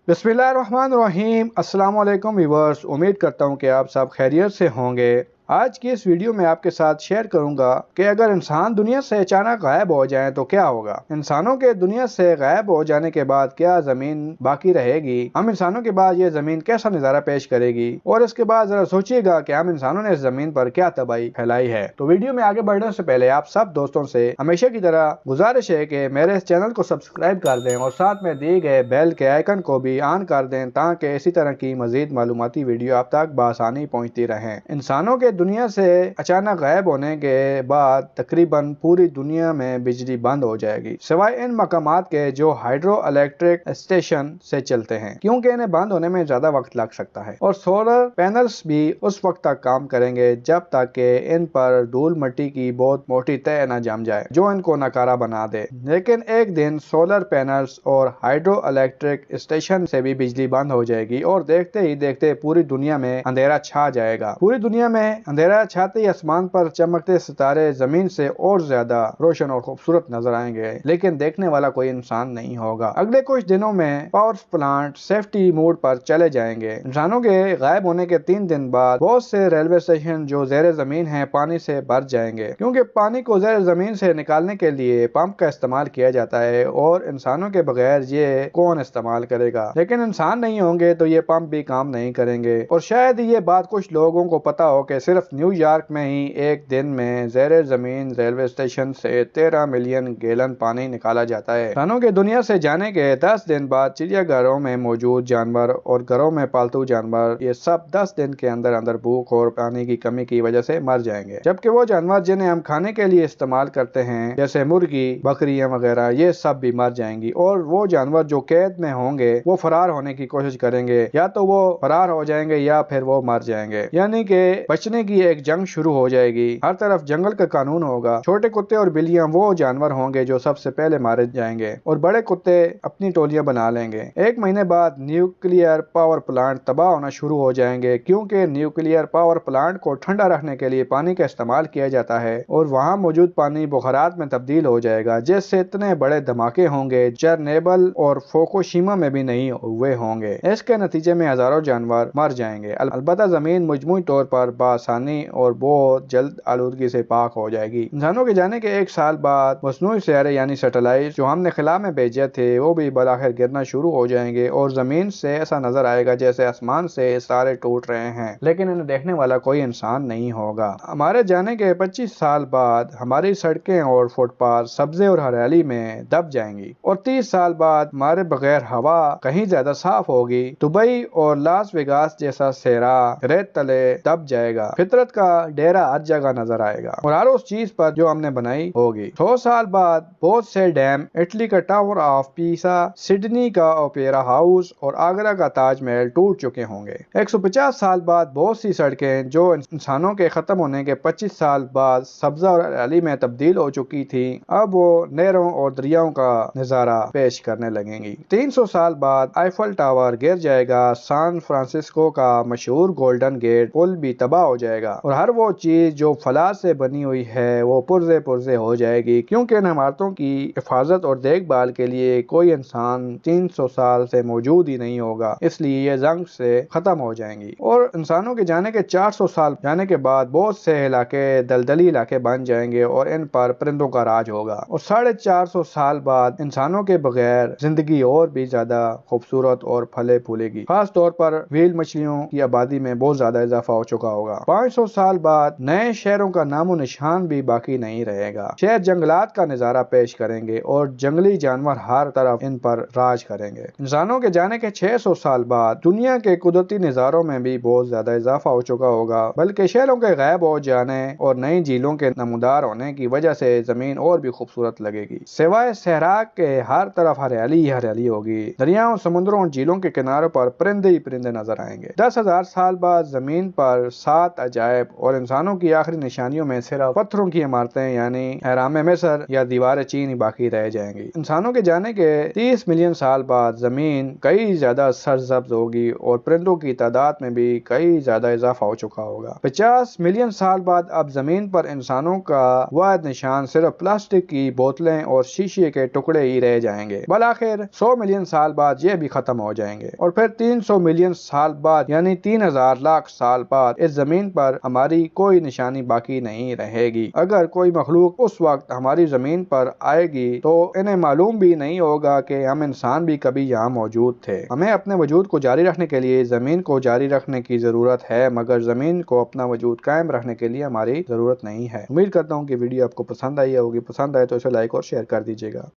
बिस्मिल्लाहिर्रहमानिर्रहीम। अस्सलाम वालेकुम व्यूअर्स, उम्मीद करता हूँ कि आप सब खैरियत से होंगे। आज की इस वीडियो में आपके साथ शेयर करूंगा कि अगर इंसान दुनिया से अचानक गायब हो जाए तो क्या होगा। इंसानों के दुनिया से गायब हो जाने के बाद क्या जमीन बाकी रहेगी, हम इंसानों के बाद ये जमीन कैसा नजारा पेश करेगी, और इसके बाद जरा सोचिएगा कि हम इंसानों ने इस जमीन पर क्या तबाही फैलाई है। तो वीडियो में आगे बढ़ने से पहले आप सब दोस्तों से हमेशा की तरह गुजारिश है कि मेरे इस चैनल को सब्सक्राइब कर दें और साथ में दिए गए बेल के आइकन को भी ऑन कर दें ताकि इसी तरह की मजीद मालूमाती वीडियो आप तक बआसानी पहुंचती रहें। इंसानों के दुनिया से अचानक गायब होने के बाद तकरीबन पूरी दुनिया में बिजली बंद हो जाएगी, सिवाय इन मकामात के जो हाइड्रो इलेक्ट्रिक स्टेशन से चलते हैं, क्योंकि इन्हें बंद होने में ज्यादा वक्त लग सकता है। और सोलर पैनल्स भी उस वक्त तक काम करेंगे जब तक कि इन पर धूल मिट्टी की बहुत मोटी तह न जम जाए जो इनको नकारा बना दे। लेकिन एक दिन सोलर पैनल्स और हाइड्रो इलेक्ट्रिक स्टेशन से भी बिजली बंद हो जाएगी और देखते ही देखते पूरी दुनिया में अंधेरा छा जाएगा। पूरी दुनिया में अंधेरा छाते ही आसमान पर चमकते सितारे जमीन से और ज्यादा रोशन और खूबसूरत नजर आएंगे, लेकिन देखने वाला कोई इंसान नहीं होगा। अगले कुछ दिनों में पावर प्लांट सेफ्टी मोड पर चले जाएंगे। इंसानों के गायब होने के 3 दिन बाद बहुत से रेलवे स्टेशन जो ज़ेरे जमीन है पानी से भर जाएंगे, क्योंकि पानी को ज़ेरे जमीन से निकालने के लिए पंप का इस्तेमाल किया जाता है और इंसानों के बगैर ये कौन इस्तेमाल करेगा। लेकिन इंसान नहीं होंगे तो ये पंप भी काम नहीं करेंगे। और शायद ये बात कुछ लोगों को पता हो कि सिर्फ न्यूयॉर्क में ही एक दिन में ज़ेरे जमीन रेलवे स्टेशन से 13 मिलियन गैलन पानी निकाला जाता है। इंसानों के दुनिया से जाने के 10 दिन बाद चिड़ियाघरों में मौजूद जानवर और घरों में पालतू जानवर ये सब 10 दिन के अंदर अंदर भूख और पानी की कमी की वजह से मर जाएंगे। जबकि वो जानवर जिन्हें हम खाने के लिए इस्तेमाल करते हैं जैसे मुर्गी बकरियां वगैरह ये सब भी मर जाएंगी। और वो जानवर जो कैद में होंगे वो फरार होने की कोशिश करेंगे, या तो वो फरार हो जाएंगे या फिर वो मर जाएंगे। यानी कि बचने की एक जंग शुरू हो जाएगी। हर तरफ जंगल का कानून होगा। छोटे कुत्ते और बिल्लियां वो जानवर होंगे जो सबसे पहले मारे जाएंगे और बड़े कुत्ते अपनी टोलियां बना लेंगे। 1 महीने बाद न्यूक्लियर पावर प्लांट तबाह होना शुरू हो जाएंगे, क्योंकि न्यूक्लियर पावर प्लांट को ठंडा रखने के लिए पानी का इस्तेमाल किया जाता है और वहाँ मौजूद पानी बुखारात में तब्दील हो जाएगा, जिससे इतने बड़े धमाके होंगे चेरनोबिल और फुकुशिमा में भी नहीं हुए होंगे। इसके नतीजे में हजारों जानवर मर जाएंगे। अलबत्ता जमीन मजमूई तौर पर बआसानी और बहुत जल्द आलूदगी से पाक हो जाएगी। इंसानों के जाने के 1 साल बाद मसनूई सियारे यानी सैटेलाइट जो हमने खला में भेजे थे वो भी बलाखिर गिरना शुरू हो जाएंगे और जमीन से ऐसा नजर आएगा जैसे आसमान से सारे टूट रहे हैं, लेकिन इन्हें देखने वाला कोई इंसान नहीं होगा। हमारे जाने के 25 साल बाद हमारी सड़कें और फुटपाथ सब्जे और हरियाली में दब जाएंगी और 30 साल बाद हमारे बगैर हवा कहीं ज्यादा साफ होगी। दुबई और लास वेगास जैसा सेरा रेत तले दब जाएगा। फितरत का डेरा हर जगह नजर आएगा और हर उस चीज पर जो हमने बनाई होगी। 100 साल बाद बहुत से डैम, इटली का टावर ऑफ पीसा, सिडनी का ओपेरा हाउस और आगरा का ताजमहल टूट चुके होंगे। 150 साल बाद बहुत सी सड़कें जो इंसानों के खत्म होने के 25 साल बाद सब्जा और हरियाली में तब्दील हो चुकी थी अब वो नहरों और दरियाओं का नजारा पेश करने लगेंगी। 300 साल बाद आईफल टावर गिर जाएगा। सैन फ्रांसिस्को का मशहूर गोल्डन गेट पुल भी तबाह हो जाएगा और हर वो चीज जो फलाद से बनी हुई है वो पुर्जे पुर्जे हो जाएगी, क्योंकि इन इमारतों की हिफाजत और देखभाल के लिए कोई इंसान 300 साल से मौजूद ही नहीं होगा, इसलिए ये जंग से खत्म हो जाएंगी। और इंसानों के जाने के 400 साल जाने के बाद बहुत से इलाके दलदली इलाके बन जाएंगे और इन पर परिंदों का राज होगा। और 450 साल बाद इंसानों के बगैर जिंदगी और भी ज्यादा खूबसूरत और फले फूलेगी। खास तौर पर व्हेल मछलियों की आबादी में बहुत ज्यादा इजाफा हो चुका होगा। 500 साल बाद नए शहरों का नामो निशान भी बाकी नहीं रहेगा। शहर जंगलात का नजारा पेश करेंगे और जंगली जानवर हर तरफ इन पर राज करेंगे। इंसानों के जाने के 600 साल बाद दुनिया के कुदरती नजारों में भी बहुत ज्यादा इजाफा हो चुका होगा, बल्कि शहरों के गायब हो जाने और नई झीलों के नमूदार होने की वजह से जमीन और भी खूबसूरत लगेगी। सिवाय सहरा के हर तरफ हरियाली ही हरियाली होगी। दरियाओं, समुद्रों और झीलों के किनारों पर परिंदे ही परिंदे नजर आएंगे। 10,000 साल बाद जमीन पर 7 عجائب اور انسانوں کی آخری نشانیوں میں صرف پتھروں کی عمارتیں یعنی اہرام مصر یا دیوار چین باقی رہ جائیں گی۔ انسانوں کے جانے کے 30 ملین سال بعد زمین کئی زیادہ سرسبز ہوگی اور پرندوں کی تعداد میں بھی کئی زیادہ اضافہ ہو چکا ہوگا۔ 50 ملین سال بعد اب زمین پر انسانوں کا واحد نشان صرف پلاسٹک کی بوتلیں اور شیشے کے ٹکڑے ہی رہ جائیں گے۔ بالآخر 100 ملین سال بعد یہ بھی ختم ہو جائیں گے اور پھر 300 ملین سال بعد یعنی 3000 لاکھ سال بعد اس زمین پر ہماری کوئی نشانی باقی نہیں رہے گی۔ اگر کوئی مخلوق اس وقت ہماری زمین پر آئے گی تو انہیں معلوم بھی نہیں ہوگا کہ ہم انسان بھی کبھی یہاں موجود تھے۔ ہمیں اپنے وجود کو جاری رکھنے کے لیے زمین کو جاری رکھنے کی ضرورت ہے، مگر زمین کو اپنا وجود قائم رکھنے کے لیے ہماری ضرورت نہیں ہے۔ امید کرتا ہوں کہ ویڈیو آپ کو پسند آئی ہوگی۔ پسند آئے تو اسے لائک اور شیئر کر دیجیے گا۔